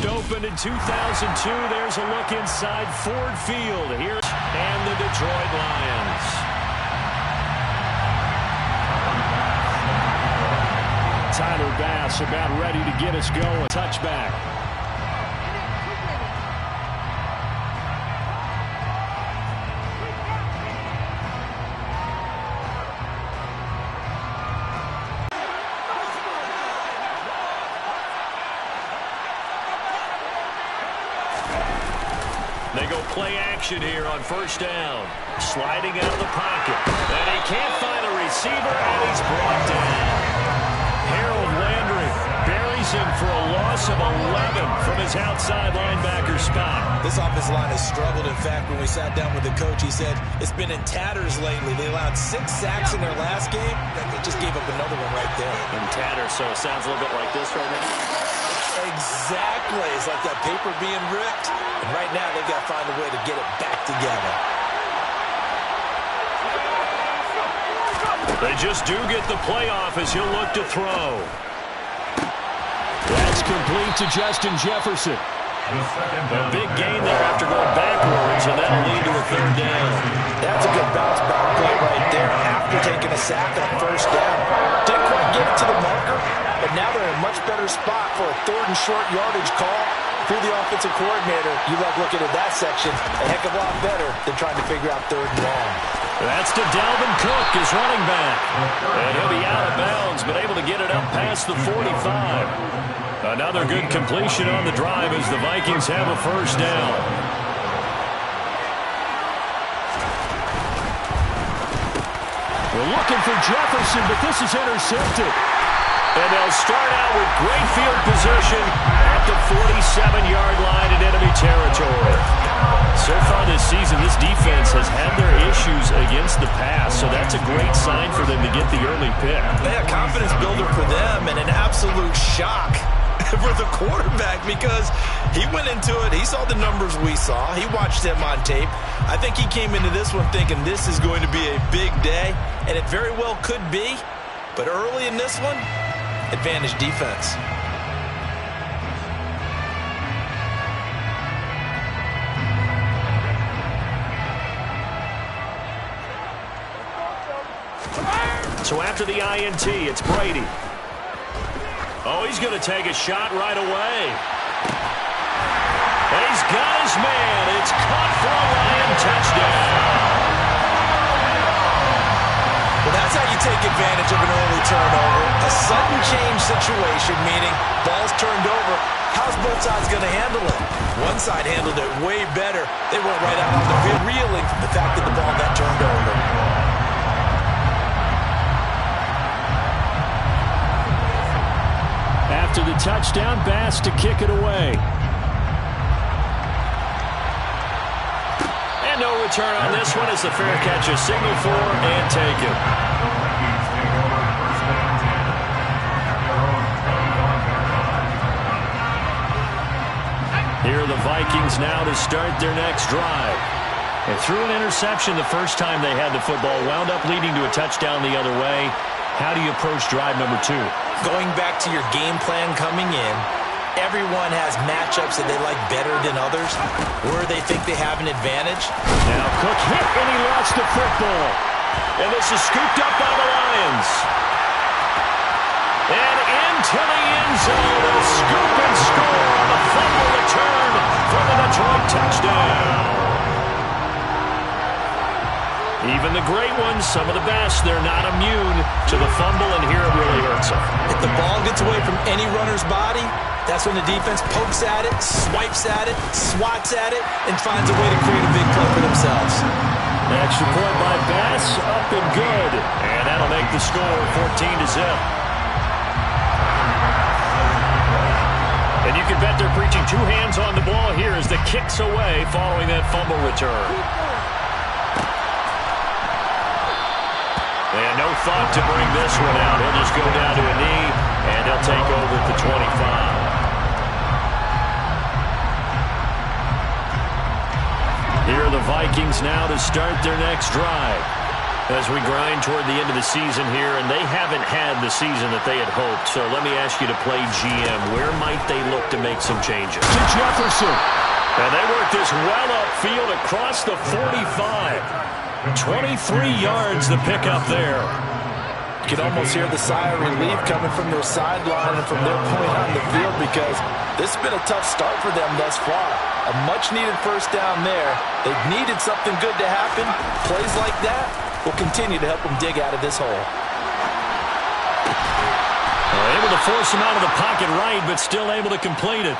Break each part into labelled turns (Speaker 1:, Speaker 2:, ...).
Speaker 1: First opened in 2002. There's a look inside Ford Field here. And the Detroit Lions. Tyler Bass about ready to get us going. Touchback. They go play action here on first down. Sliding out of the pocket. And he can't find a receiver, and he's brought down. Harold Landry buries him for a loss of 11 from his outside linebacker spot.
Speaker 2: This offensive line has struggled. In fact, when we sat down with the coach, he said it's been in tatters lately. They allowed 6 sacks in their last game. They just gave up another one right there.
Speaker 1: In tatters, so it sounds a little bit like this right now.
Speaker 2: Exactly. It's like that paper being ripped. And right now, they've got to find a way to get it back together.
Speaker 1: They just do get the playoff as he'll look to throw. That's complete to Justin Jefferson. A big gain there after going backwards, and that'll lead to a third down.
Speaker 2: That's a good bounce back play right there after taking a sack on first down. Didn't quite get it to the marker, but now they're in a much better spot for a 3rd and short yardage call. If you're the offensive coordinator, you love looking at that section a heck of a lot better than trying to figure out 3rd and long.
Speaker 1: That's to Dalvin Cook, his running back. And he'll be out of bounds, but able to get it up past the 45. Another good completion on the drive as the Vikings have a first down. We're looking for Jefferson, but this is intercepted. And they'll start out with great field position at the 47-yard line in enemy territory. So far this season, this defense has had their issues against the pass, so that's a great sign for them to get the early pick.
Speaker 2: Yeah, confidence builder for them and an absolute shock for the quarterback because he went into it. He saw the numbers we saw. He watched them on tape. I think he came into this one thinking this is going to be a big day, and it very well could be. But early in this one, advantage defense.
Speaker 1: So after the INT, it's Brady. Oh, he's going to take a shot right away. And he's got his man. It's caught for a Lion touchdown.
Speaker 2: Well, that's how you take advantage of an early turnover. A sudden change situation, meaning ball's turned over. How's both sides going to handle it? One side handled it way better. They went right out on the field, reeling from the fact that the ball got turned over.
Speaker 1: After the touchdown, Bass to kick it away. And no return on this one as the fair catch is signaled for and taken. Here are the Vikings now to start their next drive. They threw an interception the first time they had the football, wound up leading to a touchdown the other way. How do you approach drive number 2?
Speaker 2: Going back to your game plan coming in, everyone has matchups that they like better than others, where they think they have an advantage.
Speaker 1: Now Cook hit and he lost the football. And this is scooped up by the Lions. And into the end zone, a scoop and score on the fumble return for the Detroit touchdown. Even the great ones, some of the best, they're not immune to the fumble, and here it really hurts them.
Speaker 2: If the ball gets away from any runner's body, that's when the defense pokes at it, swipes at it, swats at it, and finds a way to create a big play for themselves.
Speaker 1: Extra point by Bass, up and good. And that'll make the score 14-0. And you can bet they're preaching 2 hands on the ball here as the kicks away following that fumble return. And no thought to bring this one out. He'll just go down to a knee, and he'll take over at the 25. Here are the Vikings now to start their next drive. As we grind toward the end of the season here, and they haven't had the season that they had hoped. So let me ask you to play GM. Where might they look to make some changes?
Speaker 3: To Jefferson.
Speaker 1: And they work this well upfield across the 45. 23 yards the pickup there.
Speaker 2: You can almost hear the sigh of relief coming from their sideline and from their point on the field, because this has been a tough start for them thus far. A much-needed first down there. They've needed something good to happen. Plays like that will continue to help them dig out of this hole.
Speaker 1: Able to force him out of the pocket right, but still able to complete it.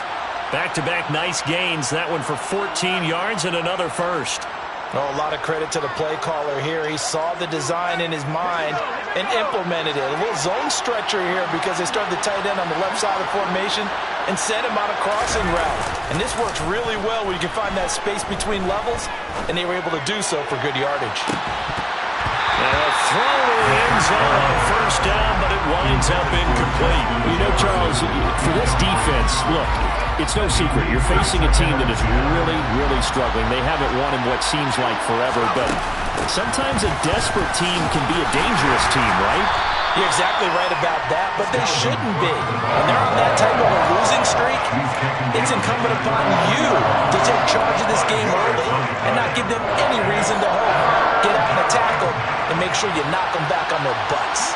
Speaker 1: Back-to-back nice gains. That one for 14 yards and another first.
Speaker 2: Oh, a lot of credit to the play caller here. He saw the design in his mind and implemented it. A little zone stretcher here because they started the tight end on the left side of the formation and sent him on a crossing route. And this works really well when you can find that space between levels, and they were able to do so for good yardage.
Speaker 1: Throw in the end zone on first down, but it winds up incomplete.
Speaker 3: You know, Charles, for this defense, look, it's no secret. You're facing a team that is really, really struggling. They haven't won in what seems like forever, but sometimes a desperate team can be a dangerous team, right?
Speaker 2: You're exactly right about that, but they shouldn't be. When they're on that type of a losing streak, it's incumbent upon you to take charge of this game early and not give them any reason to hope. Get out and tackle and make sure you knock them back on their butts.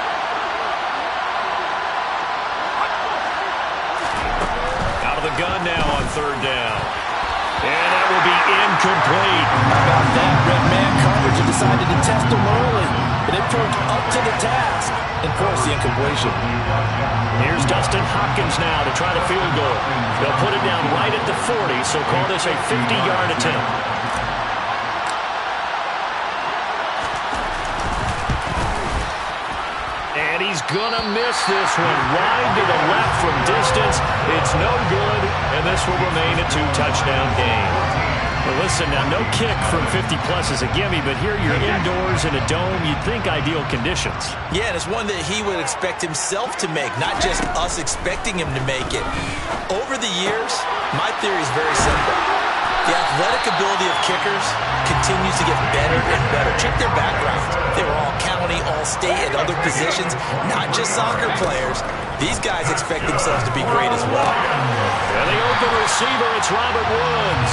Speaker 1: Out of the gun now on third down. And that will be incomplete.
Speaker 2: How about that? Red man coverage and decided to test them early. But it proved up to the task and forced the incompletion.
Speaker 1: Here's Dustin Hopkins now to try the field goal. They'll put it down right at the 40, so call this a 50-yard attempt. And he's gonna miss this one. Wide to the left from distance. It's no good, and this will remain a two-touchdown game. Well, listen, now no kick from 50-plus is a gimme, but here you're indoors in a dome. You'd think ideal conditions.
Speaker 2: Yeah, and it's one that he would expect himself to make, not just us expecting him to make it. Over the years, my theory is very simple. The athletic ability of kickers continues to get better and better. Check their backgrounds. They were all county, all state, at other positions, not just soccer players. These guys expect themselves to be great as well.
Speaker 1: And the open receiver, it's Robert Woods.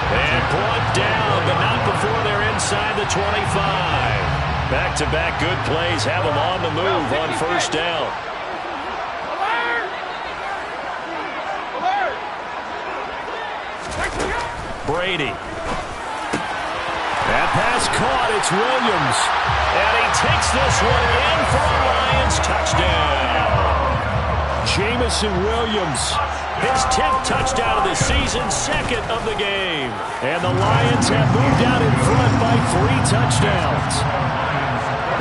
Speaker 1: And brought down, but not before they're inside the 25. Back-to-back good plays have them on the move on first down. Brady. That pass caught. It's Williams. And he takes this one in for a Lions touchdown.
Speaker 3: Jameson Williams.
Speaker 1: His 10th touchdown of the season, second of the game. And the Lions have moved out in front by 3 touchdowns.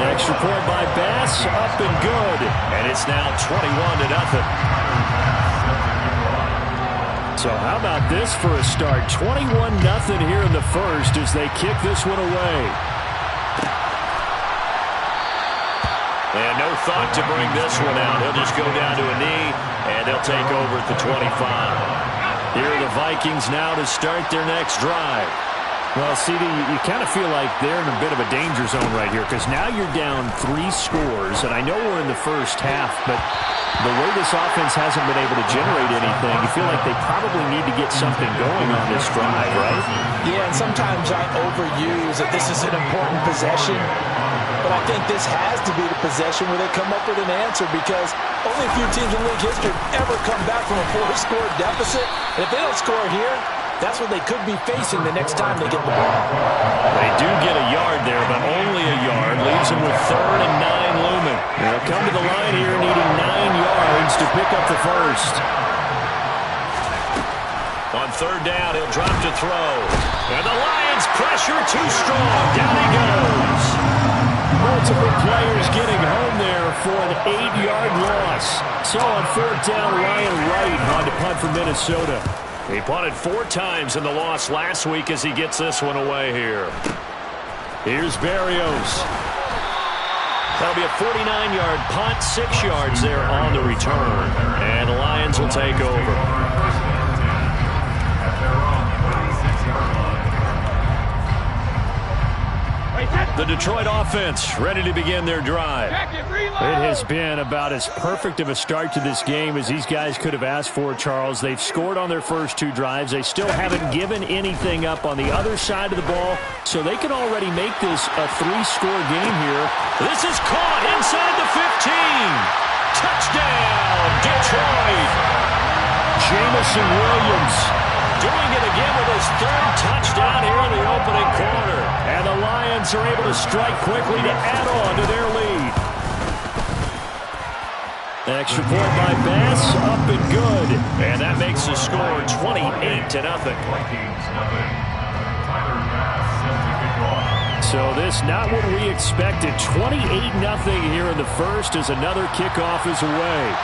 Speaker 1: The extra point by Bass, up and good. And it's now 21-0.
Speaker 3: So how about this for a start? 21-0 here in the first as they kick this one away.
Speaker 1: And no thought to bring this one out. He'll just go down to a knee, and they'll take over at the 25. Here are the Vikings now to start their next drive.
Speaker 3: Well, CD, you kind of feel like they're in a bit of a danger zone right here because now you're down 3 scores, and I know we're in the first half, but the way this offense hasn't been able to generate anything, you feel like they probably need to get something going on this drive, right?
Speaker 2: Yeah, and sometimes I overuse that this is an important possession, but I think this has to be the possession where they come up with an answer because only a few teams in league history ever come back from a 4-score deficit, and if they don't score here, that's what they could be facing the next time they get the ball.
Speaker 1: They do get a yard there, but only a yard. Leaves them with 3rd and 9 looming. They'll come to the line here needing 9 yards to pick up the first. On 3rd down, he'll drop to throw. And the Lions pressure too strong. Down he goes.
Speaker 3: Multiple players getting home there for an 8-yard loss. So on 4th down, Ryan Wright on to punt for Minnesota.
Speaker 1: He punted 4 times in the loss last week as he gets this one away here. Here's Berrios. That'll be a 49-yard punt, 6 yards there on the return. And the Lions will take over. The Detroit offense ready to begin their drive.
Speaker 3: It has been about as perfect of a start to this game as these guys could have asked for, Charles. They've scored on their first 2 drives. They still haven't given anything up on the other side of the ball, so they can already make this a 3-score game here.
Speaker 1: This is caught inside the 15. Touchdown, Detroit.
Speaker 3: Jamison Williams
Speaker 1: doing it again with his 3rd touchdown here in the opening quarter.
Speaker 3: And the Lions are able to strike quickly to add on to their lead. Extra point by Bass, up and good.
Speaker 1: And that makes the score 28-0.
Speaker 3: So this not what we expected. 28-0 here in the first as another kickoff is away.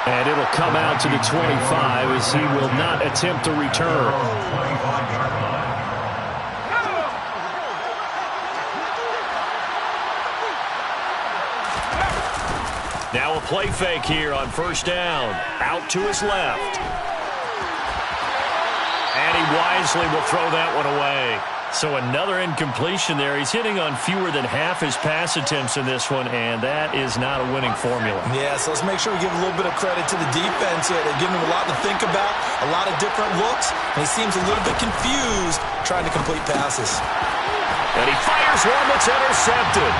Speaker 3: And it'll come out to the 25 as he will not attempt to return.
Speaker 1: Now a play fake here on first down. Out to his left. And he wisely will throw that one away. So another incompletion there. He's hitting on fewer than half his pass attempts in this one, and that is not a winning formula.
Speaker 2: Yeah, so let's make sure we give a little bit of credit to the defense here. They're giving him a lot to think about, a lot of different looks, and he seems a little bit confused trying to complete passes.
Speaker 1: And he fires one that's intercepted.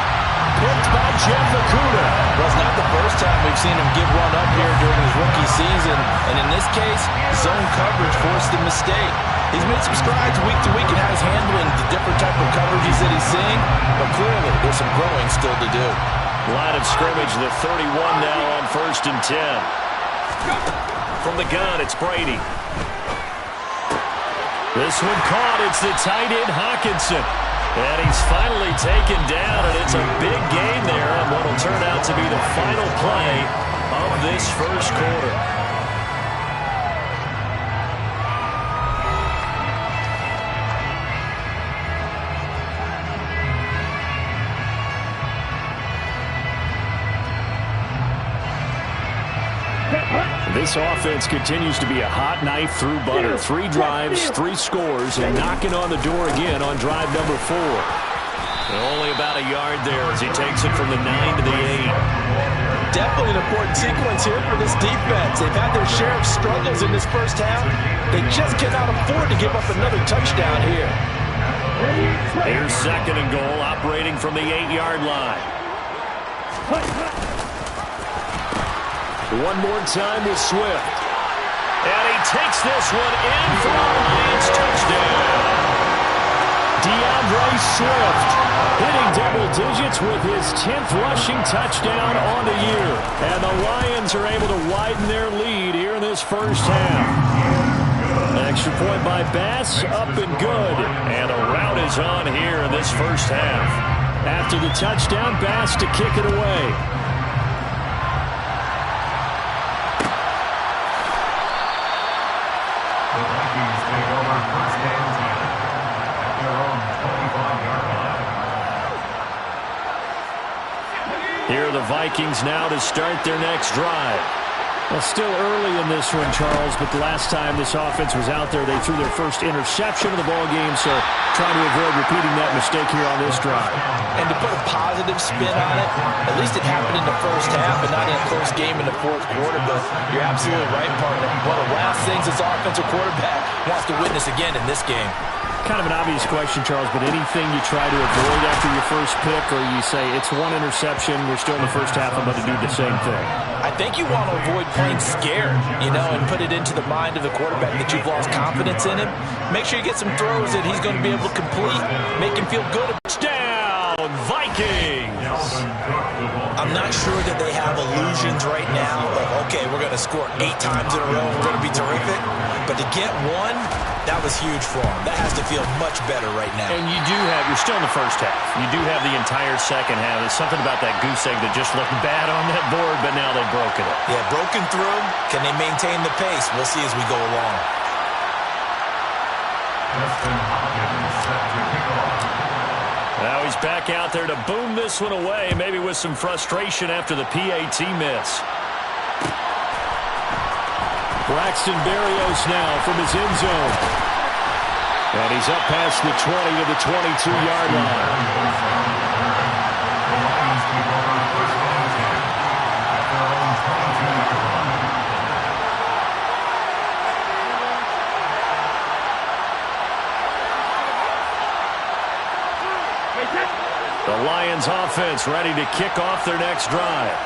Speaker 1: Picked by Jeff Okudah.
Speaker 2: Well, it's not the first time we've seen him give one up here during his rookie season, and in this case, zone coverage forced a mistake. He's made some strides week to week in how he's handling the different type of coverages that he's seeing, but clearly there's some growing still to do.
Speaker 1: Line of scrimmage, the 31 now on 1st and 10. From the gun, it's Brady. This one caught. It's the tight end, Hockenson. And he's finally taken down, and it's a big gain there on what will turn out to be the final play of this first quarter.
Speaker 3: This offense continues to be a hot knife through butter. 3 drives, 3 scores, and knocking on the door again on drive number 4.
Speaker 1: And only about a yard there as he takes it from the 9 to the 8.
Speaker 2: Definitely an important sequence here for this defense. They've had their share of struggles in this first half. They just cannot afford to give up another touchdown here.
Speaker 1: Here's 2nd and goal, operating from the 8-yard line.
Speaker 3: One more time with Swift.
Speaker 1: And he takes this one in for a Lions touchdown.
Speaker 3: DeAndre Swift hitting double digits with his 10th rushing touchdown on the year. And the Lions are able to widen their lead here in this first half. Extra point by Bass, up and good.
Speaker 1: And a rout is on here in this first half.
Speaker 3: After the touchdown, Bass to kick it away.
Speaker 1: Here are the Vikings now to start their next drive.
Speaker 3: Well, still early in this one, Charles, but the last time this offense was out there, they threw their first interception of the ball game, so trying to avoid repeating that mistake here on this drive.
Speaker 2: And to put a positive spin on it, at least it happened in the first half and not in a close game in the 4th quarter, but you're absolutely right, partner. One of the last things this offensive quarterback wants to witness again in this game.
Speaker 3: Kind of an obvious question, Charles, but anything you try to avoid after your first pick, or you say it's one interception, we're still in the first half, I'm going to do the same thing?
Speaker 2: I think you want to avoid playing scared, and put it into the mind of the quarterback that you've lost confidence in him. Make sure you get some throws that he's going to be able to complete, make him feel good.
Speaker 1: Touchdown, Vikings!
Speaker 2: I'm not sure that they have illusions right now of, okay, we're going to score 8 times in a row, we're going to be terrific. But to get one, that was huge for them. That has to feel much better right now.
Speaker 1: And you're still in the first half. You do have the entire second half. There's something about that goose egg that just looked bad on that board, but now they've broken it.
Speaker 2: Yeah, broken through. Can they maintain the pace? We'll see as we go along.
Speaker 1: Now he's back out there to boom this one away, maybe with some frustration after the PAT miss. Braxton Berrios now from his end zone. And he's up past the 20 to the 22-yard line. The Lions offense ready to kick off their next drive.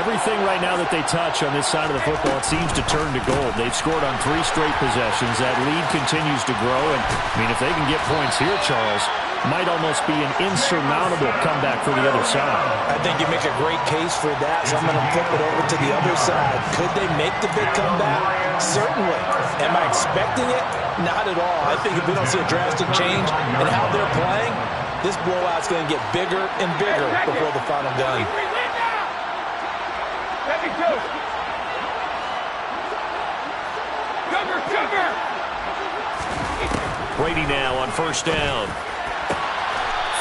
Speaker 1: Everything right now that they touch on this side of the football, it seems to turn to gold. They've scored on 3 straight possessions. That lead continues to grow. And, I mean, if they can get points here, Charles, might almost be an insurmountable comeback for the other side.
Speaker 2: I think you make a great case for that, so I'm going to flip it over to the other side. Could they make the big comeback? Certainly. Am I expecting it? Not at all. I think if we don't see a drastic change in how they're playing, this blowout's going to get bigger and bigger before the final gun.
Speaker 1: Brady now on first down.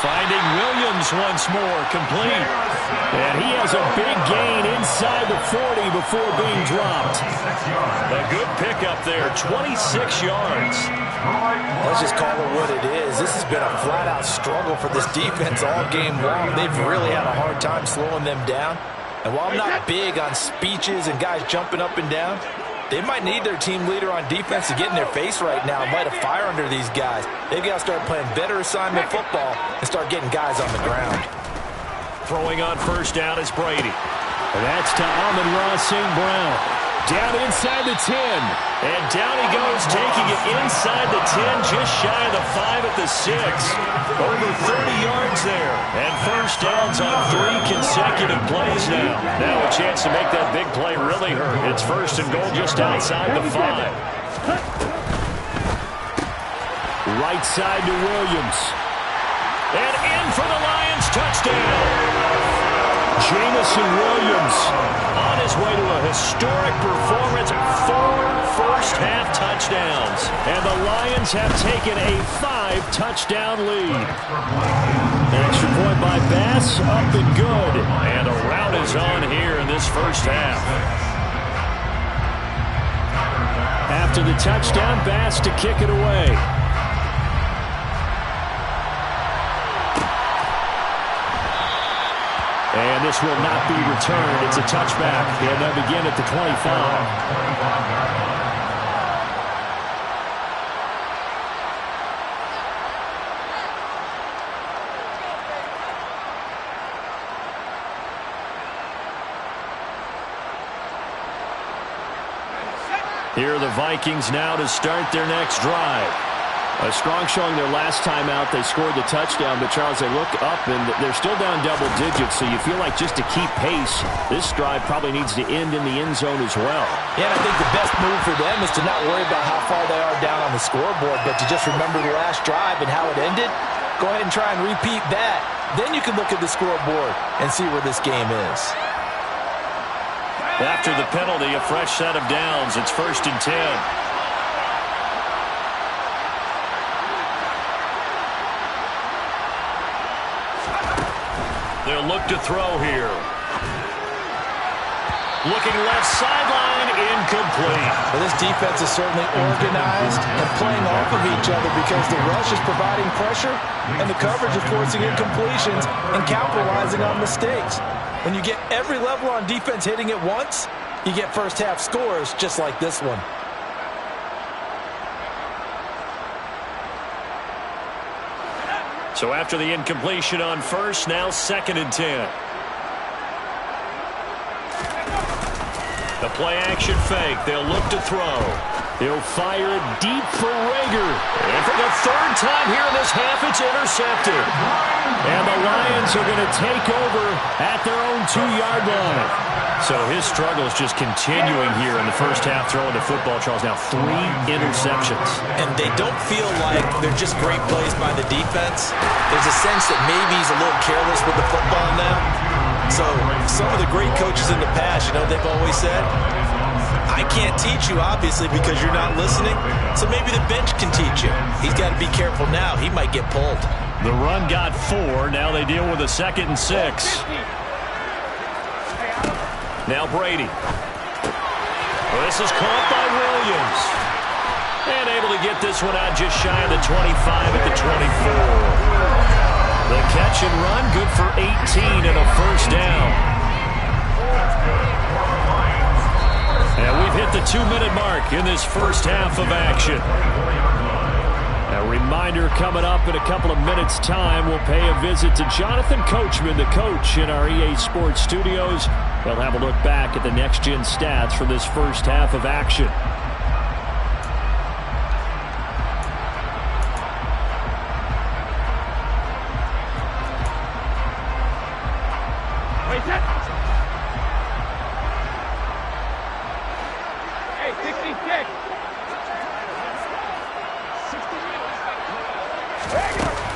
Speaker 1: Finding Williams once more, complete. And he has a big gain inside the 40 before being dropped. A good pickup there, 26 yards.
Speaker 2: Let's just call it what it is. This has been a flat-out struggle for this defense all game long. They've really had a hard time slowing them down. And while I'm not big on speeches and guys jumping up and down, they might need their team leader on defense to get in their face right now and light a fire under these guys. They've got to start playing better assignment football and start getting guys on the ground.
Speaker 1: Throwing on first down is Brady. And that's to Amon-Ra St. Brown. Down inside the 10. And down he goes, taking it inside the 10, just shy of the 5 at the 6. Over 30 yards there. And first downs on 3 consecutive plays now. Now a chance to make that big play really hurt. It's first and goal just outside the 5. Right side to Williams. And in for the Lions, touchdown. Jameson Williams on his way to a historic performance, 4 first-half touchdowns. And the Lions have taken a 5-touchdown lead. An extra point by Bass, up and good. And a rout is on here in this first half. After the touchdown, Bass to kick it away. And this will not be returned. It's a touchback. And they'll begin at the 25. Here are the Vikings now to start their next drive. A strong showing their last time out. They scored the touchdown, but Charles, they look up and they're still down double digits, so you feel like just to keep pace, this drive probably needs to end in the end zone as well.
Speaker 2: Yeah, and I think the best move for them is to not worry about how far they are down on the scoreboard, but to just remember the last drive and how it ended. Go ahead and try and repeat that. Then you can look at the scoreboard and see where this game is.
Speaker 1: After the penalty, a fresh set of downs. It's first and 10. They'll look to throw here. Looking left sideline, incomplete.
Speaker 2: Well, this defense is certainly organized and playing off of each other because the rush is providing pressure and the coverage is forcing incompletions and capitalizing on mistakes. When you get every level on defense hitting it once, you get first half scores just like this one.
Speaker 1: So after the incompletion on first, now second and 10. The play action fake. They'll look to throw. He'll fire it deep for Rager. And for the third time here in this half, it's intercepted. And the Lions are going to take over at their own 2-yard line. So his struggle is just continuing here in the first half throwing the football, Charles. Now 3 interceptions.
Speaker 2: And they don't feel like they're just great plays by the defense. There's a sense that maybe he's a little careless with the football now. So some of the great coaches in the past, you know, they've always said, I can't teach you, obviously, because you're not listening. So maybe the bench can teach you. He's got to be careful now. He might get pulled.
Speaker 1: The run got 4. Now they deal with a 2nd and 6. Now Brady. Well, this is caught by Williams. And able to get this one out just shy of the 25 at the 24. The catch and run, good for 18 and a first down. And we've hit the 2-minute mark in this first half of action. A reminder coming up in a couple of minutes' time, we'll pay a visit to Jonathan Coachman, the coach in our EA Sports studios. We'll have a look back at the next-gen stats from this first half of action.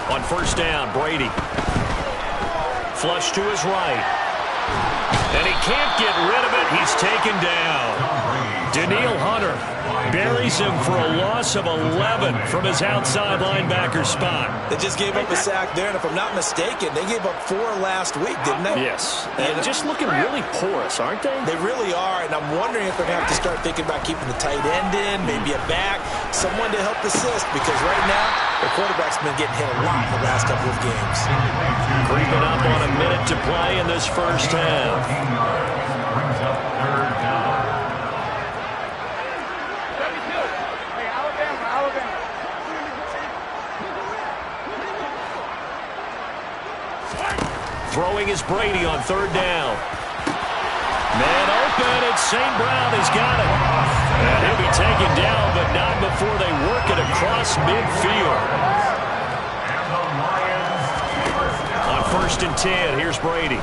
Speaker 1: On first down, Brady. Flush to his right. And he can't get rid of it. He's taken down. Danielle Hunter buries him for a loss of 11 from his outside linebacker spot.
Speaker 2: They just gave up a sack there, and if I'm not mistaken, they gave up 4 last week, didn't they?
Speaker 1: Yes. And just looking really porous, aren't they?
Speaker 2: They really are, and I'm wondering if they're going to have to start thinking about keeping the tight end in, maybe a back, someone to help assist, because right now, the quarterback's been getting hit a lot the last couple of games.
Speaker 1: Creeping up on a minute to play in this first half. Throwing is Brady on third down. Man open, it's St. Brown. He's got it. And he'll be taken down, but not before they work it across midfield. On first and 10, here's Brady.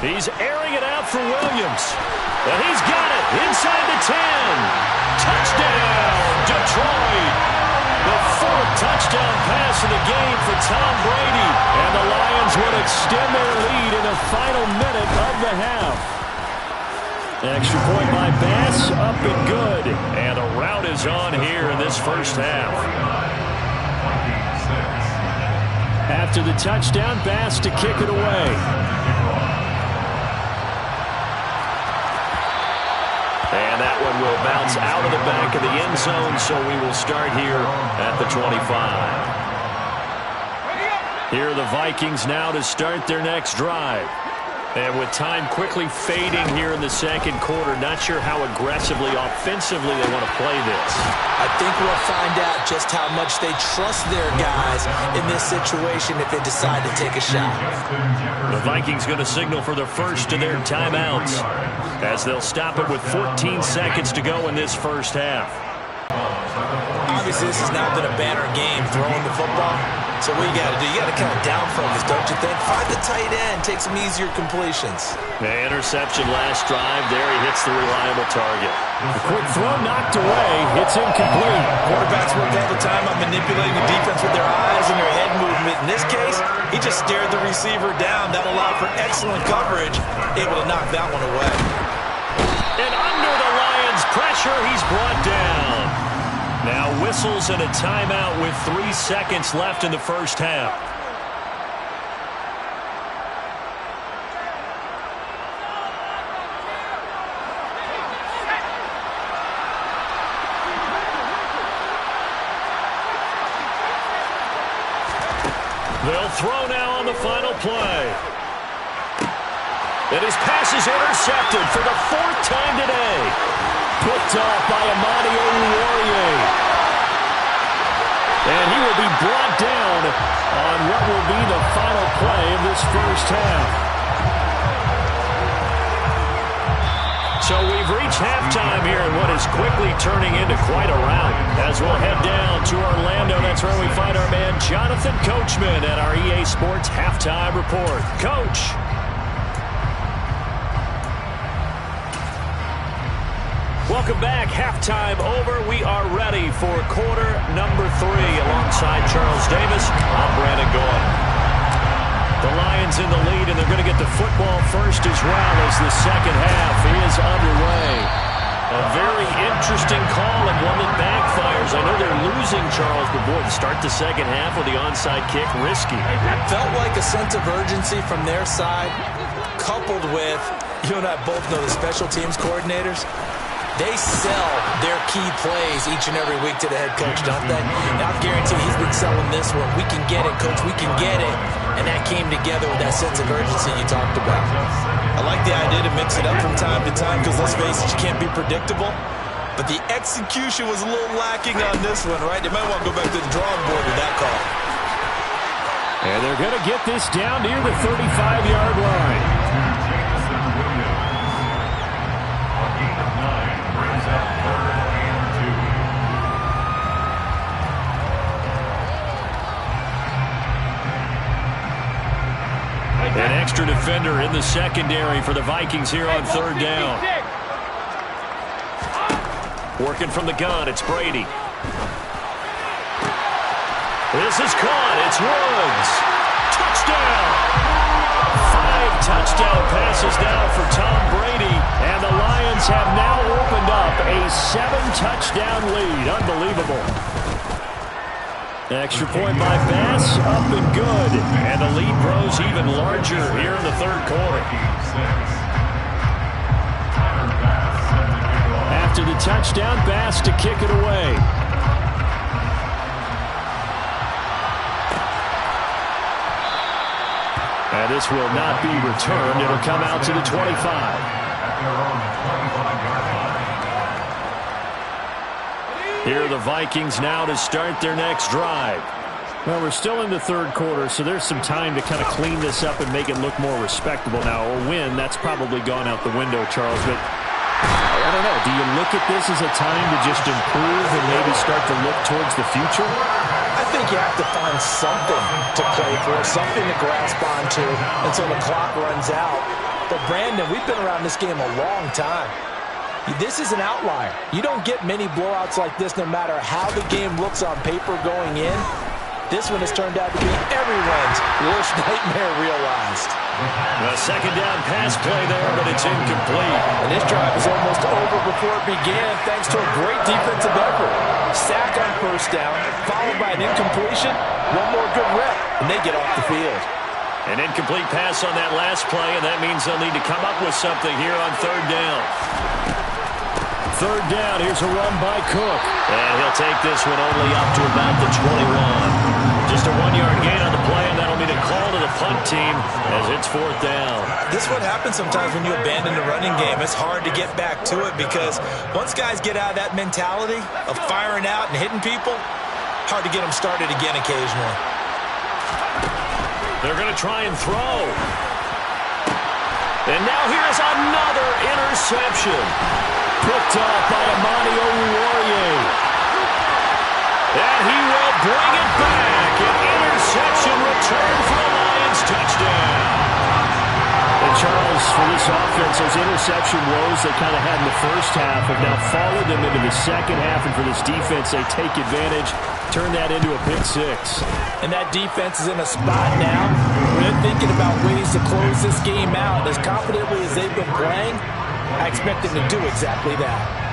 Speaker 1: He's airing it out for Williams. And he's got it inside the 10. Touchdown, Detroit. The 4th touchdown pass of the game for Tom Brady. And the Lions would extend their lead in the final minute of the half. Extra point by Bass, up and good. And the rout is on here in this first half. After the touchdown, Bass to kick it away. And that one will bounce out of the back of the end zone, so we will start here at the 25. Here are the Vikings now to start their next drive. And with time quickly fading here in the second quarter, not sure how aggressively, offensively they want to play this.
Speaker 2: I think we'll find out just how much they trust their guys in this situation if they decide to take a shot.
Speaker 1: The Vikings going to signal for the first of their timeouts as they'll stop it with 14 seconds to go in this first half.
Speaker 2: Obviously, this has now been a banner game throwing the football. So what you got to do, you got to kind of down focus, don't you think? Find the tight end, take some easier completions.
Speaker 1: The interception last drive. There he hits the reliable target. The quick throw knocked away. It's incomplete.
Speaker 2: Quarterbacks work all the time on manipulating the defense with their eyes and their head movement. In this case, he just stared the receiver down. That allowed for excellent coverage, able to knock that one away.
Speaker 1: And under the Lions' pressure, he's brought down. Now whistles and a timeout with 3 seconds left in the first half. They'll throw now on the final play. And his pass is intercepted for the 4th time today. Picked off by Amadi Oruwariye. And he will be brought down on what will be the final play of this first half. So we've reached halftime here in what is quickly turning into quite a rout. As we'll head down to Orlando, that's where we find our man Jonathan Coachman at our EA Sports Halftime Report. Coach. Welcome back. Halftime over. We are ready for quarter number 3 alongside Charles Davis. I'm Brandon Goyle. The Lions in the lead, and they're going to get the football first as well as the second half is underway. A very interesting call and one that backfires. I know they're losing, Charles, but boy, to start the second half with the onside kick, risky.
Speaker 2: Felt like a sense of urgency from their side, coupled with, you and I both know the special teams coordinators. They sell their key plays each and every week to the head coach, don't they? And I'll guarantee he's been selling this one. We can get it, coach. We can get it. And that came together with that sense of urgency you talked about. I like the idea to mix it up from time to time because, let's face it, you can't be predictable. But the execution was a little lacking on this one, right? They might want to go back to the drawing board with that call.
Speaker 3: And they're going to get this down near the 35-yard line. An extra defender in the secondary for the Vikings here on third down. Working from the gun, it's Brady. This is caught. It's Woods. Touchdown. 5 touchdown passes now for Tom Brady. And the Lions have now opened up a 7-touchdown lead. Unbelievable. Extra point by Bass, up and good. And the lead grows even larger here in the third quarter. After the touchdown, Bass to kick it away. And this will not be returned. It'll come out to the 25. Here are the Vikings now to start their next drive. Well, we're still in the third quarter, so there's some time to kind of clean this up and make it look more respectable. Now, a win, that's probably gone out the window, Charles, but I don't know. Do you look at this as a time to just improve and maybe start to look towards the future?
Speaker 2: I think you have to find something to play for, something to grasp onto until the clock runs out. But, Brandon, we've been around this game a long time. This is an outlier. You don't get many blowouts like this no matter how the game looks on paper going in. This one has turned out to be everyone's worst nightmare realized.
Speaker 3: A second down pass play there, but it's incomplete.
Speaker 2: And this drive is almost over before it began thanks to a great defensive effort. Sack on first down, followed by an incompletion. One more good rep, and they get off the field.
Speaker 3: An incomplete pass on that last play, and that means they'll need to come up with something here on third down. Third down, here's a run by Cook. And he'll take this one only up to about the 21. Just a 1-yard gain on the play, and that'll be the call to the punt team as it's fourth down.
Speaker 2: This is what happens sometimes when you abandon the running game. It's hard to get back to it because once guys get out of that mentality of firing out and hitting people, hard to get them started again occasionally.
Speaker 3: They're going to try and throw. And now here's another interception. Picked off by Amani Oruwariye. And he will bring it back. An interception return for the Lions. Touchdown. And Charles, for this offense, those interception woes they kind of had in the first half have now followed them into the second half. And for this defense, they take advantage, turn that into a pick six.
Speaker 2: And that defense is in a spot now where they're thinking about ways to close this game out. As confidently as they've been playing, I expect them to do exactly that.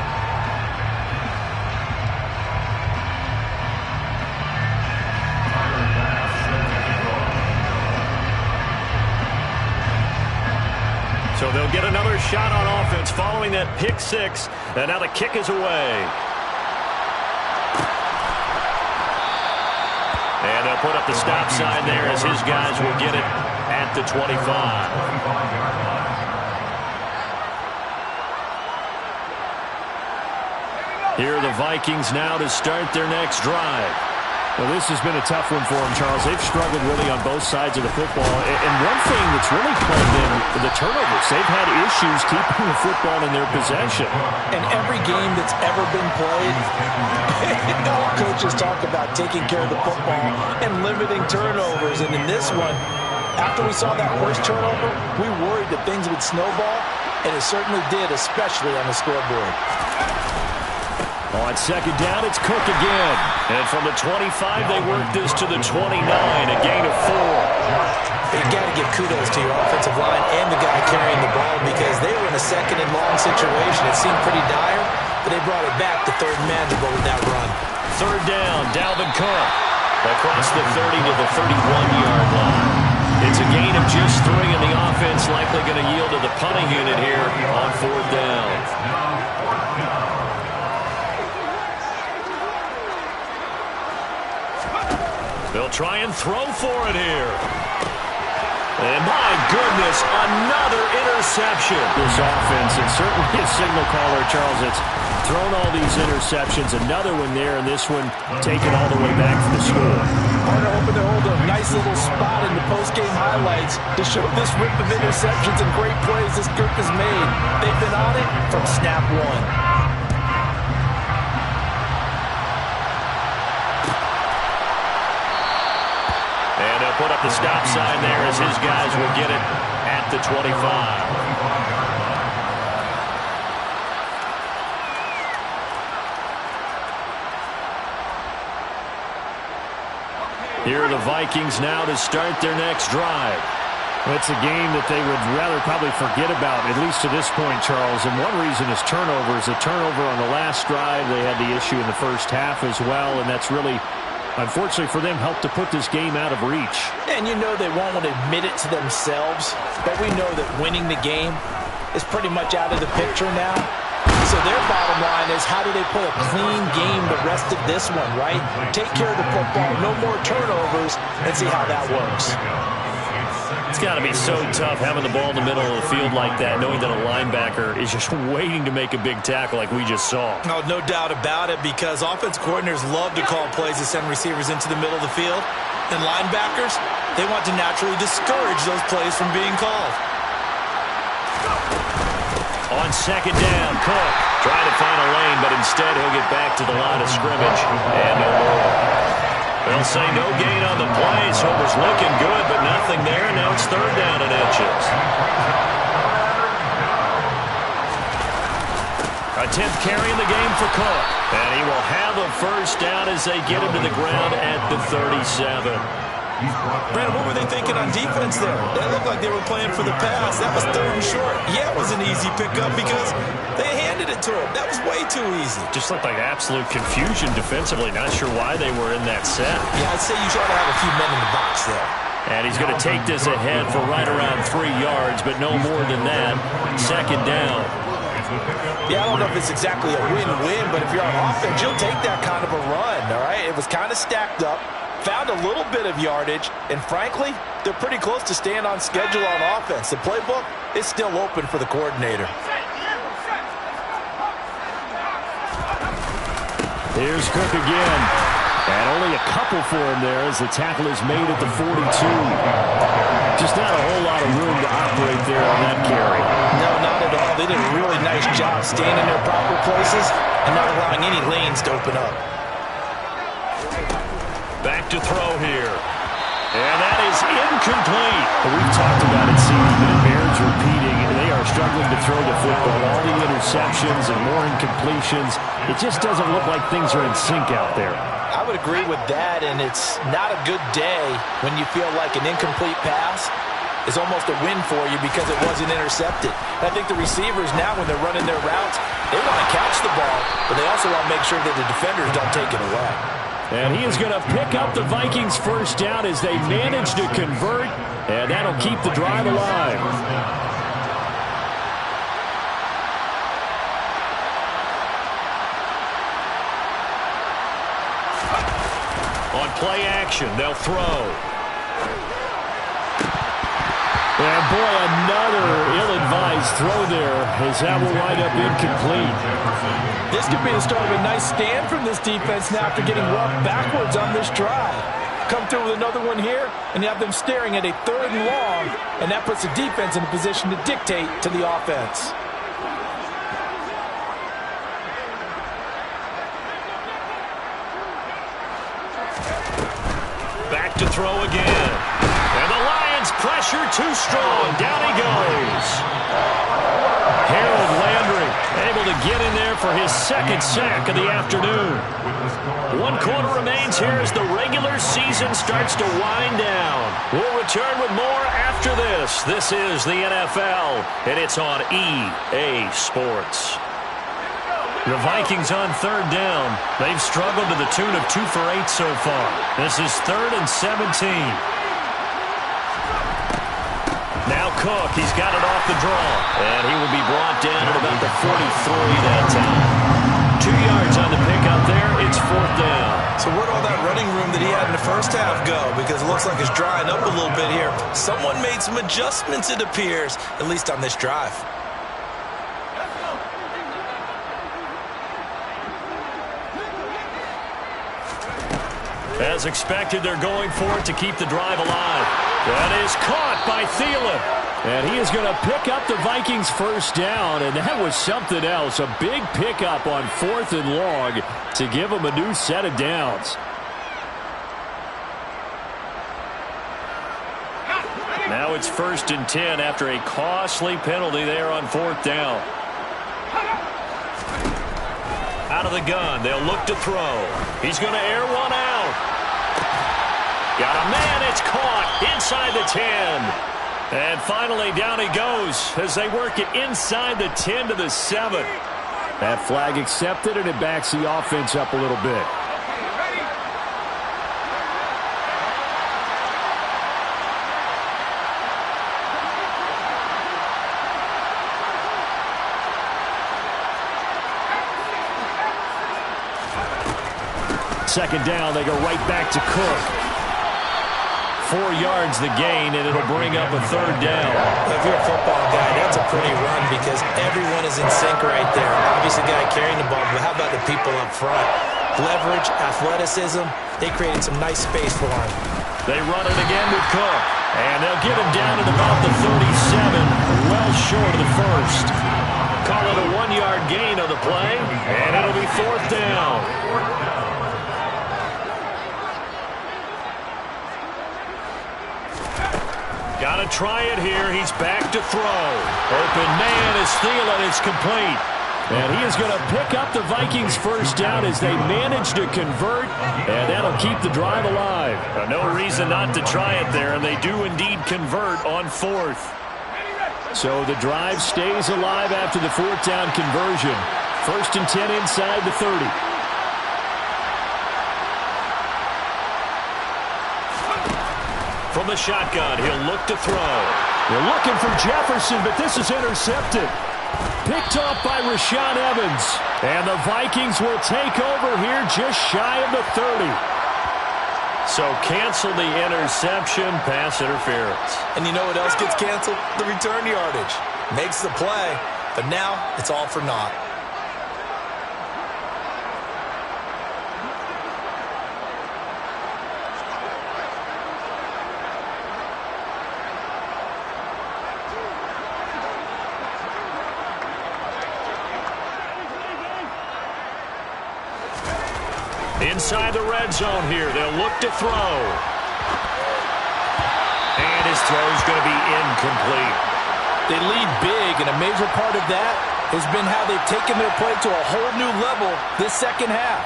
Speaker 3: So they'll get another shot on offense following that pick six. And now the kick is away. And they'll put up the stop sign there as his guys will get it at the 25. Here are the Vikings now to start their next drive. Well, this has been a tough one for them, Charles. They've struggled really on both sides of the football. And one thing that's really plagued them, the turnovers. They've had issues keeping the football in their possession.
Speaker 2: In every game that's ever been played, all coaches talk about taking care of the football and limiting turnovers. And in this one, after we saw that first turnover, we worried that things would snowball, and it certainly did, especially on the scoreboard.
Speaker 3: On second down, it's Cook again. And from the 25, they work this to the 29, a gain of 4.
Speaker 2: You got to give kudos to your offensive line and the guy carrying the ball because they were in a second and long situation. It seemed pretty dire, but they brought it back to third and manageable with that run.
Speaker 3: Third down, Dalvin Cook across the 30 to the 31-yard line. It's a gain of just 3, and the offense likely going to yield to the punting unit here on fourth down.
Speaker 1: They'll try and throw for it here. And my goodness, another interception.
Speaker 3: This offense, and certainly a signal caller, Charles, it's thrown all these interceptions. Another one there, and this one taken all the way back for the score.
Speaker 2: Partner hoping to hold a nice little spot in the post-game highlights to show this rip of interceptions and great plays this group has made. They've been on it from snap one.
Speaker 1: And they'll put up the stop sign there as his guys will get it at the 25. Here are the Vikings now to start their next drive.
Speaker 3: It's a game that they would rather probably forget about, at least to this point, Charles. And one reason is turnovers. A turnover on the last drive. They had the issue in the first half as well, and that's really, unfortunately for them, helped to put this game out of reach.
Speaker 2: And you know they won't want to admit it to themselves, but we know that winning the game is pretty much out of the picture now. So their bottom line is, how do they play a clean game the rest of this one, right? Take care of the football, no more turnovers, and see how that works.
Speaker 1: It's got to be so tough having the ball in the middle of the field like that, knowing that a linebacker is just waiting to make a big tackle like we just saw.
Speaker 2: Oh, no doubt about it, because offense coordinators love to call plays to send receivers into the middle of the field. And linebackers, they want to naturally discourage those plays from being called.
Speaker 1: On second down, Cook trying to find a lane, but instead he'll get back to the line of scrimmage and no more. They'll say no gain on the play, so it was looking good, but nothing there. Now it's third down and inches. A 10th carry in the game for Cook, and he will have a first down as they get him to the ground at the 37.
Speaker 2: Brandon, what were they thinking on defense there? They looked like they were playing for the pass. That was third and short. Yeah, it was an easy pickup because they handed it to him. That was way too easy.
Speaker 1: Just looked like absolute confusion defensively. Not sure why they were in that set.
Speaker 2: Yeah, I'd say you try to have a few men in the box there.
Speaker 1: And he's going to take this ahead for right around 3 yards, but no more than that. Second down.
Speaker 2: Yeah, I don't know if it's exactly a win-win, but if you're on offense, you'll take that kind of a run, all right? It was kind of stacked up. Found a little bit of yardage, and frankly, they're pretty close to staying on schedule on offense. The playbook is still open for the coordinator.
Speaker 3: Here's Cook again. And only a couple for him there as the tackle is made at the 42. Just not a whole lot of room to operate there on that carry.
Speaker 2: No, not at all. They did a really nice job staying in their proper places and not allowing any lanes to open up.
Speaker 1: Back to throw here. And that is incomplete.
Speaker 3: We've talked about it, CD, but it bears repeating. They are struggling to throw the football. All the interceptions and more incompletions. It just doesn't look like things are in sync out there.
Speaker 2: I would agree with that, and it's not a good day when you feel like an incomplete pass is almost a win for you because it wasn't intercepted. I think the receivers now, when they're running their routes, they want to catch the ball, but they also want to make sure that the defenders don't take it away.
Speaker 3: And he is going to pick up the Vikings first down as they manage to convert, and that'll keep the drive alive.
Speaker 1: On play action, they'll throw.
Speaker 3: And boy, another ill-advised throw there as that will wind up incomplete.
Speaker 2: This could be the start of a nice stand from this defense now after getting roughed backwards on this drive. Come through with another one here, and you have them staring at a third and long, and that puts the defense in a position to dictate to the offense.
Speaker 1: Back to throw again. And the Lions pressure too strong. Down he goes. Harold Landry able to get in there for his second sack of the afternoon. 1 quarter remains here as the regular season starts to wind down. We'll return with more after this. This is the NFL, and it's on EA Sports. The Vikings on third down. They've struggled to the tune of 2 for 8 so far. This is 3rd and 17. Now Cook, he's got it off the draw. And he will be brought down at about the 43 that time. 2 yards on the pickup there. It's 4th down.
Speaker 2: So where'd all that running room that he had in the first half go? Because it looks like it's drying up a little bit here. Someone made some adjustments, it appears, at least on this drive.
Speaker 1: As expected, they're going for it to keep the drive alive. That is caught by Thielen. And he is going to pick up the Vikings first down, and that was something else. A big pickup on 4th and long to give them a new set of downs. Now it's 1st and 10 after a costly penalty there on 4th down. Out of the gun, they'll look to throw. He's going to air one out. Got a man, it's caught inside the 10. And finally, down he goes as they work it inside the 10 to the 7. That flag accepted, and it backs the offense up a little bit. Second down, they go right back to Cook. 4 yards the gain, and it'll bring up a 3rd down.
Speaker 2: If you're a football guy, that's a pretty run because everyone is in sync right there. Obviously, the guy carrying the ball, but how about the people up front? Leverage, athleticism, they created some nice space for him.
Speaker 1: They run it again with Cook, and they'll get him down at about the 37, well short of the first. Call it a 1-yard gain on the play, and it'll be 4th down. Got to try it here. He's back to throw. Open man is Thielen. It's complete. And he is going to pick up the Vikings first down as they manage to convert, and that'll keep the drive alive. No reason not to try it there, and they do indeed convert on 4th. So the drive stays alive after the 4th down conversion. 1st and 10 inside the 30. From the shotgun, he'll look to throw. They're looking for Jefferson, but this is intercepted. Picked off by Rashaan Evans. And the Vikings will take over here just shy of the 30. So cancel the interception, pass interference.
Speaker 2: And you know what else gets canceled? The return yardage. Makes the play, but now it's all for naught.
Speaker 1: Inside the red zone here, they'll look to throw. And his throw's going to be incomplete.
Speaker 4: They lead big, and a major part of that has been how they've taken their play to a whole new level this second half.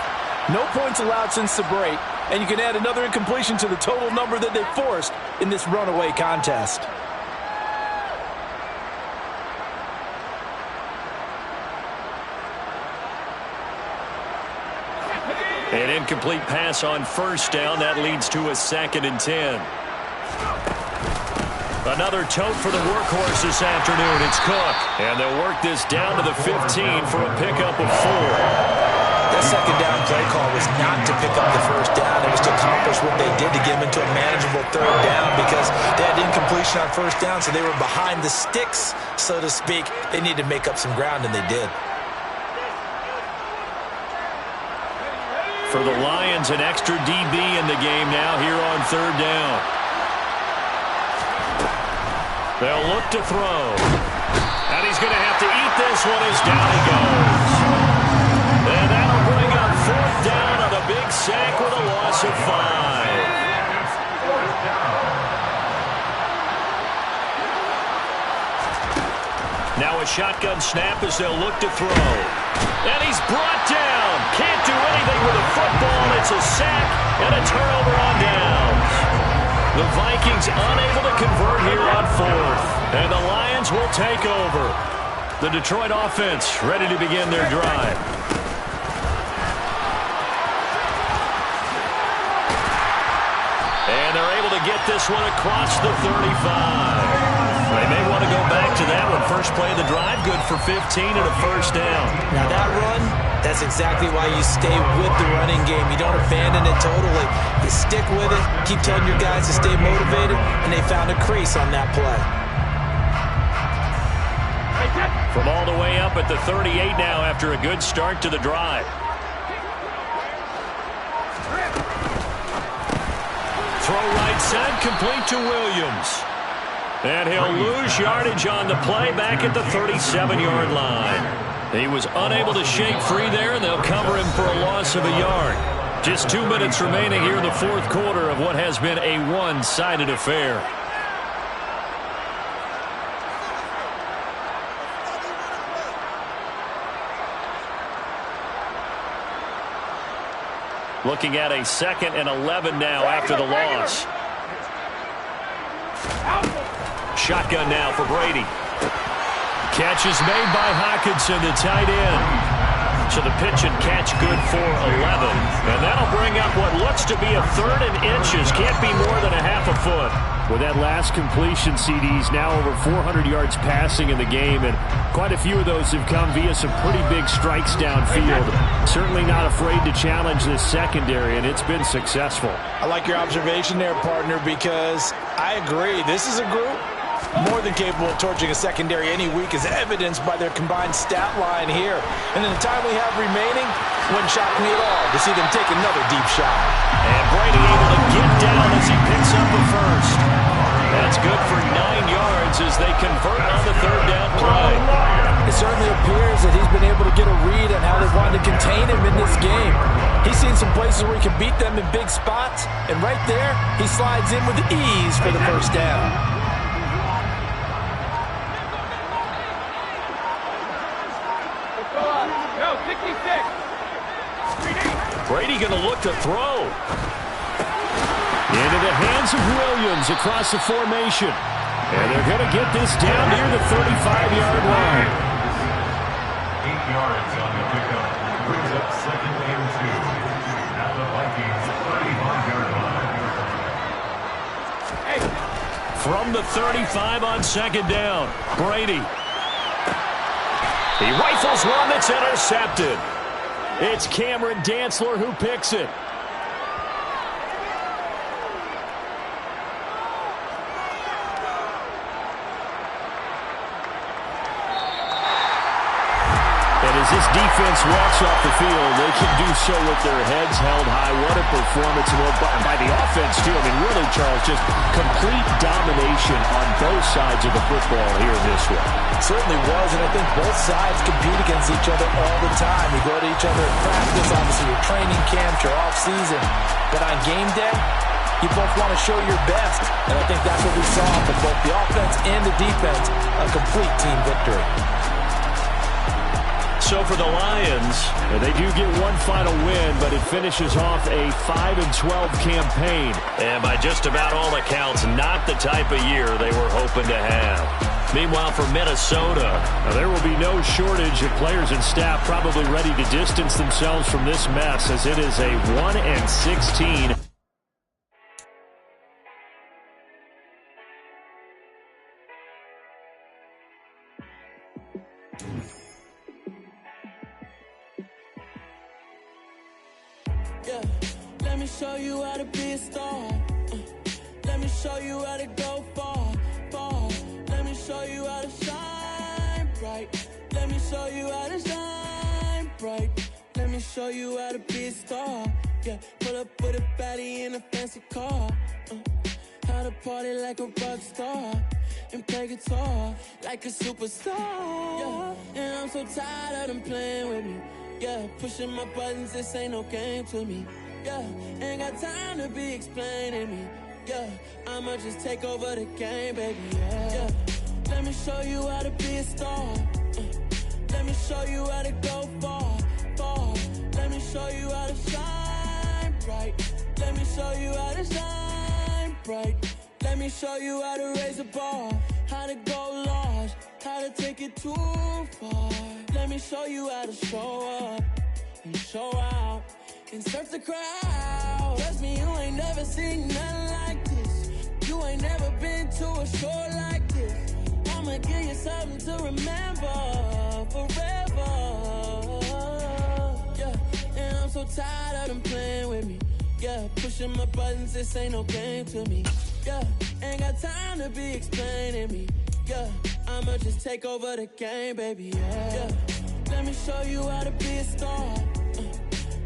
Speaker 4: No points allowed since the break, and you can add another incompletion to the total number that they forced in this runaway contest.
Speaker 1: An incomplete pass on 1st down. That leads to a 2nd and 10. Another tote for the workhorse this afternoon. It's Cook. And they'll work this down to the 15 for a pickup of 4.
Speaker 2: That second down play call was not to pick up the first down. It was to accomplish what they did to get them into a manageable 3rd down because they had incompletion on 1st down, so they were behind the sticks, so to speak. They needed to make up some ground, and they did.
Speaker 1: For the Lions, an extra DB in the game now here on 3rd down. They'll look to throw. And he's going to have to eat this one as down he goes. And that'll bring up 4th down on a big sack with a loss of 5. Now a shotgun snap as they'll look to throw. And he's brought down. Can't do anything with a football. It's a sack and a turnover on downs. The Vikings unable to convert here on 4th. And the Lions will take over. The Detroit offense ready to begin their drive. And they're able to get this one across the 35. They may want to go back to that one. First play of the drive, good for 15 and a first down.
Speaker 2: Now that run, that's exactly why you stay with the running game. You don't abandon it totally. You stick with it, keep telling your guys to stay motivated, and they found a crease on that play.
Speaker 1: From all the way up at the 38 now after a good start to the drive. Throw right side, complete to Williams. And he'll lose yardage on the play back at the 37-yard line. He was unable to shake free there, and they'll cover him for a loss of a yard. Just 2 minutes remaining here in the fourth quarter of what has been a one-sided affair. Looking at a 2nd and 11 now after the loss. Shotgun now for Brady. Catch is made by Hockenson, the tight end. So the pitch and catch good for 11. And that'll bring up what looks to be a 3rd and inches. Can't be more than a half a foot.
Speaker 3: With that last completion, CD's now over 400 yards passing in the game, and quite a few of those have come via some pretty big strikes downfield. Certainly not afraid to challenge this secondary, and it's been successful.
Speaker 4: I like your observation there, partner, because I agree. This is a group more than capable of torching a secondary any week, as evidenced by their combined stat line here. And in the time we have remaining, wouldn't shock me at all to see them take another deep shot.
Speaker 1: And Brady able to get down as he picks up the first. That's good for 9 yards as they convert on the 3rd down play.
Speaker 4: It certainly appears that he's been able to get a read on how they wanted to contain him in this game. He's seen some places where he can beat them in big spots, and right there, he slides in with ease for the first down.
Speaker 1: Brady going to look to throw.
Speaker 3: Into the hands of Williams across the formation. And they're going to get this down near the 35-yard line.
Speaker 5: 8 yards on the pickup. Brings up 2nd and 2. At the Vikings 35-yard line.
Speaker 1: From the 35 on 2nd down, Brady. He rifles one that's intercepted. It's Cameron Dantzler who picks it.
Speaker 3: And as this defense walks off the field, they can do so with their heads held high. What a performance by the offense, too. I mean, really, Charles, just complete domination on both sides of the football here in this one.
Speaker 4: It certainly was, and I think both sides compete against each other all the time. You go to each other at practice, obviously your training camp, your off-season. But on game day, you both want to show your best. And I think that's what we saw from both the offense and the defense, a complete team victory.
Speaker 1: So for the Lions,
Speaker 3: they do get one final win, but it finishes off a 5-12 campaign.
Speaker 1: And by just about all accounts, not the type of year they were hoping to have. Meanwhile, for Minnesota,
Speaker 3: there will be no shortage of players and staff probably ready to distance themselves from this mess, as it is a 1-16.
Speaker 6: Yeah, let me show you how to be a star. Let me show you how to go far, far. Let me show you how to shine bright. Let me show you how to shine bright. Let me show you how to be a star. Yeah, pull up with a baddie in a fancy car. How to party like a rock star and play guitar like a superstar. Yeah, and I'm so tired of them playing with me. Yeah, pushing my buttons, this ain't no game to me. Yeah, ain't got time to be explaining me. Yeah, I'ma just take over the game, baby. Yeah, let me show you how to be a star. Let me show you how to go far, far. Let me show you how to shine bright. Let me show you how to shine bright. Let me show you how to raise a bar, how to go large, how to take it too far. Let me show you how to show up and show out and surf the crowd. Trust me, you ain't never seen nothing like this. You ain't never been to a show like this. I'ma give you something to remember forever. Yeah, and I'm so tired of them playing with me. Yeah, pushing my buttons, this ain't no game to me. Yeah, ain't got time to be explaining me. Yeah, I'ma just take over the game, baby. Yeah, let me show you how to be a star.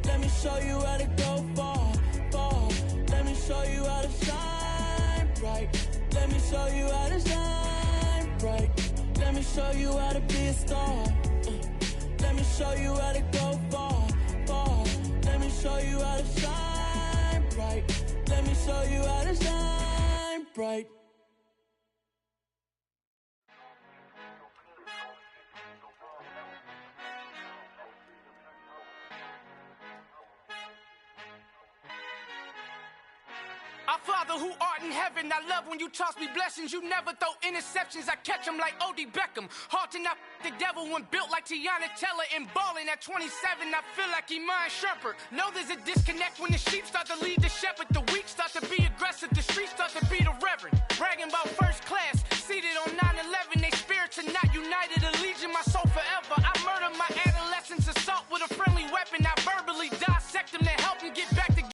Speaker 6: Let me show you how to go far, far. Let me show you how to shine bright. Let me show you how to shine bright. Let me show you how to be a star. Let me show you how to go far, far. Let me show you how to shine bright. Let me show you how to shine bright.
Speaker 7: Our Father who art in heaven, I love when you toss me blessings. You never throw interceptions, I catch them like O.D. Beckham. Hard to not the devil when built like Tiana Teller. And balling at 27, I feel like Iman Shumpert. Know there's a disconnect when the sheep start to lead the shepherd. The weak start to be aggressive, the streets start to be the reverend. Bragging about first class.